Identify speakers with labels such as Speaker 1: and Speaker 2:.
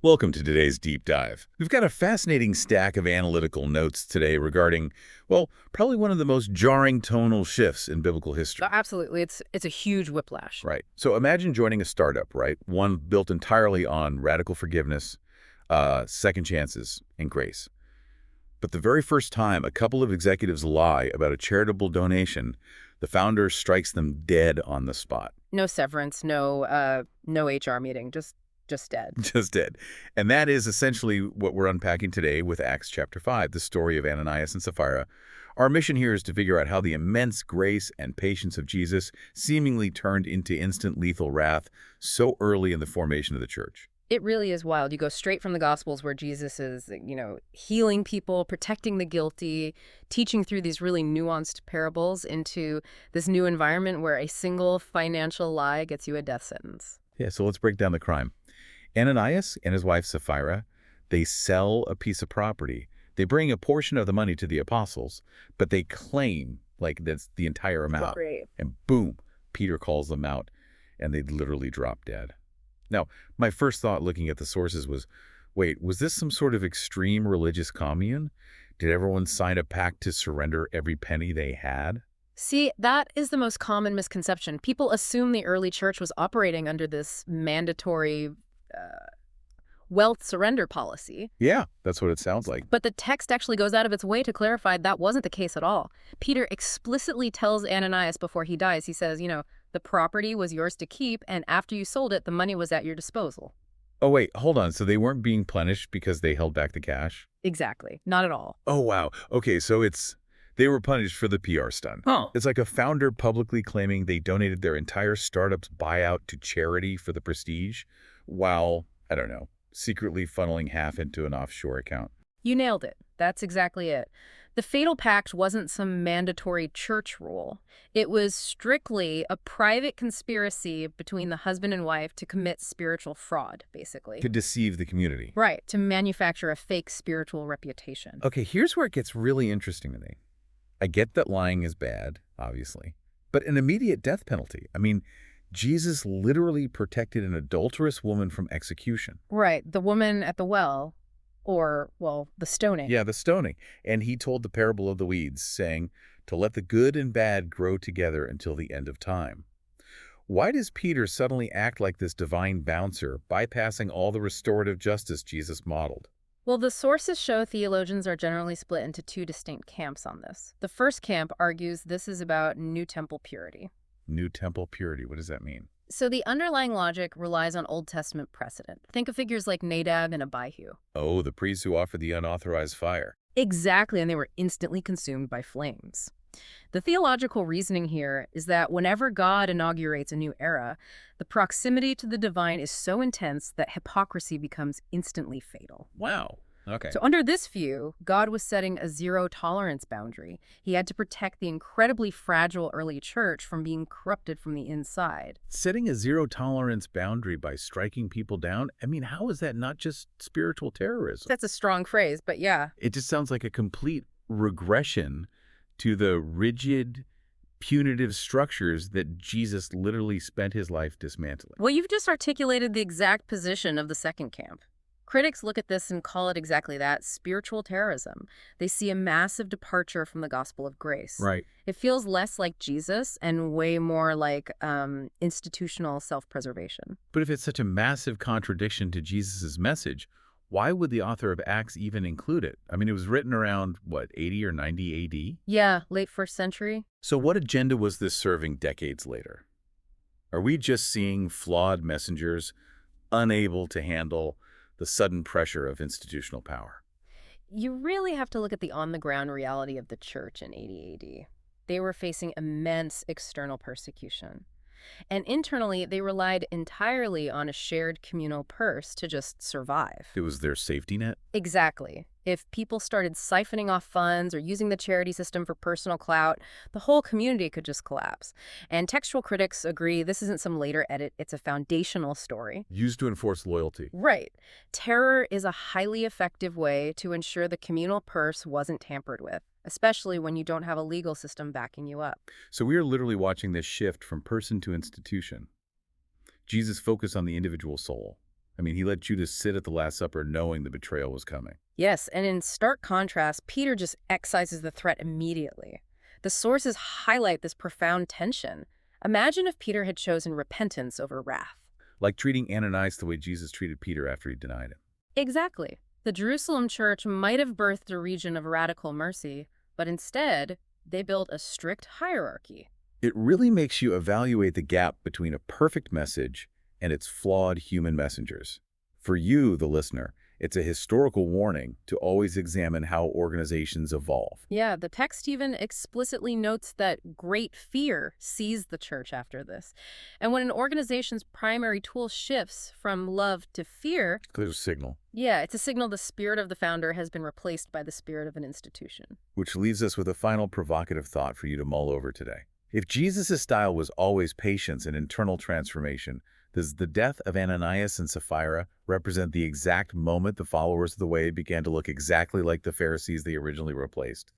Speaker 1: Welcome to today's deep dive. We've got a fascinating stack of analytical notes today regarding, well, probably one of the most jarring tonal shifts in biblical
Speaker 2: Oh,
Speaker 1: history.
Speaker 2: absolutely. It's a huge whiplash.
Speaker 1: Right. So imagine joining a startup, right? One built entirely on radical forgiveness, second chances, and grace. But the very first time a couple of executives lie about a charitable donation, the founder strikes them dead on the spot.
Speaker 2: No severance, no HR meeting, just dead.
Speaker 1: Just dead. And that is essentially what we're unpacking today with Acts chapter 5, the story of Ananias and Sapphira. Our mission here is to figure out how the immense grace and patience of Jesus seemingly turned into instant lethal wrath so early in the formation of the church.
Speaker 2: It really is wild. You go straight from the Gospels where Jesus is, healing people, protecting the guilty, teaching through these really nuanced parables into this new environment where a single financial lie gets you a death sentence.
Speaker 1: Yeah, so let's break down the crime. Ananias and his wife Sapphira, they sell a piece of property. They bring a portion of the money to the apostles, but they claim like that's the entire amount.
Speaker 2: Great.
Speaker 1: And boom, Peter calls them out, and they literally drop dead. Now, my first thought looking at the sources was, wait, was this some sort of extreme religious commune? Did everyone sign a pact to surrender every penny they had?
Speaker 2: See, that is the most common misconception. People assume the early church was operating under this mandatory wealth surrender policy.
Speaker 1: Yeah, that's what it sounds like.
Speaker 2: But the text actually goes out of its way to clarify that wasn't the case at all. Peter explicitly tells Ananias before he dies, he says, the property was yours to keep, and after you sold it, the money was at your disposal.
Speaker 1: Oh, wait, hold on. So they weren't being punished because they held back the cash?
Speaker 2: Exactly. Not at all.
Speaker 1: Oh, wow. Okay, so they were punished for the PR stunt.
Speaker 2: Huh.
Speaker 1: It's like a founder publicly claiming they donated their entire startup's buyout to charity for the prestige, while, I don't know, secretly funneling half into an offshore account.
Speaker 2: You nailed it. That's exactly it. The Fatal Pact wasn't some mandatory church rule. It was strictly a private conspiracy between the husband and wife to commit spiritual fraud, basically.
Speaker 1: To deceive the community.
Speaker 2: Right, to manufacture a fake spiritual reputation.
Speaker 1: Okay, here's where it gets really interesting to me. I get that lying is bad, obviously, but an immediate death penalty. I mean, Jesus literally protected an adulterous woman from execution.
Speaker 2: Right, the woman at the well, or, well, the stoning.
Speaker 1: Yeah, the stoning. And he told the parable of the weeds, saying, to let the good and bad grow together until the end of time. Why does Peter suddenly act like this divine bouncer, bypassing all the restorative justice Jesus modeled?
Speaker 2: Well, the sources show theologians are generally split into two distinct camps on this. The first camp argues this is about New Temple purity.
Speaker 1: New temple purity, what does that mean?
Speaker 2: So the underlying logic relies on Old Testament precedent. Think of figures like Nadab and Abihu.
Speaker 1: Oh, the priests who offered the unauthorized fire.
Speaker 2: Exactly, and they were instantly consumed by flames. The theological reasoning here is that whenever God inaugurates a new era, the proximity to the divine is so intense that hypocrisy becomes instantly fatal.
Speaker 1: Wow. Okay.
Speaker 2: So under this view, God was setting a zero-tolerance boundary. He had to protect the incredibly fragile early church from being corrupted from the inside.
Speaker 1: Setting a zero-tolerance boundary by striking people down, I mean, how is that not just spiritual terrorism?
Speaker 2: That's a strong phrase, but yeah.
Speaker 1: It just sounds like a complete regression to the rigid, punitive structures that Jesus literally spent his life dismantling.
Speaker 2: Well, you've just articulated the exact position of the second camp. Critics look at this and call it exactly that, spiritual terrorism. They see a massive departure from the gospel of grace.
Speaker 1: Right.
Speaker 2: It feels less like Jesus and way more like institutional self-preservation.
Speaker 1: But if it's such a massive contradiction to Jesus' message, why would the author of Acts even include it? I mean, it was written around, what, 80 or 90 AD?
Speaker 2: Yeah, late first century.
Speaker 1: So what agenda was this serving decades later? Are we just seeing flawed messengers unable to handle the sudden pressure of institutional power?
Speaker 2: You really have to look at the on-the-ground reality of the church in 80 AD. They were facing immense external persecution. And internally, they relied entirely on a shared communal purse to just survive.
Speaker 1: It was their safety net?
Speaker 2: Exactly. If people started siphoning off funds or using the charity system for personal clout, the whole community could just collapse. And textual critics agree this isn't some later edit, it's a foundational story.
Speaker 1: Used to enforce loyalty.
Speaker 2: Right. Terror is a highly effective way to ensure the communal purse wasn't tampered with, especially when you don't have a legal system backing you up.
Speaker 1: So we are literally watching this shift from person to institution. Jesus focused on the individual soul. I mean, he let Judas sit at the Last Supper knowing the betrayal was coming.
Speaker 2: Yes, and in stark contrast, Peter just excises the threat immediately. The sources highlight this profound tension. Imagine if Peter had chosen repentance over wrath.
Speaker 1: Like treating Ananias the way Jesus treated Peter after he denied him.
Speaker 2: Exactly. The Jerusalem church might have birthed a region of radical mercy, but instead, they built a strict hierarchy.
Speaker 1: It really makes you evaluate the gap between a perfect message and its flawed human messengers. For you, the listener, it's a historical warning to always examine how organizations evolve.
Speaker 2: Yeah, the text even explicitly notes that great fear seized the church after this. And when an organization's primary tool shifts from love to fear,
Speaker 1: Clear signal.
Speaker 2: yeah, it's a signal the spirit of the founder has been replaced by the spirit of an institution.
Speaker 1: Which leaves us with a final provocative thought for you to mull over today. If Jesus' style was always patience and internal transformation, does the death of Ananias and Sapphira represent the exact moment the followers of the way began to look exactly like the Pharisees they originally replaced?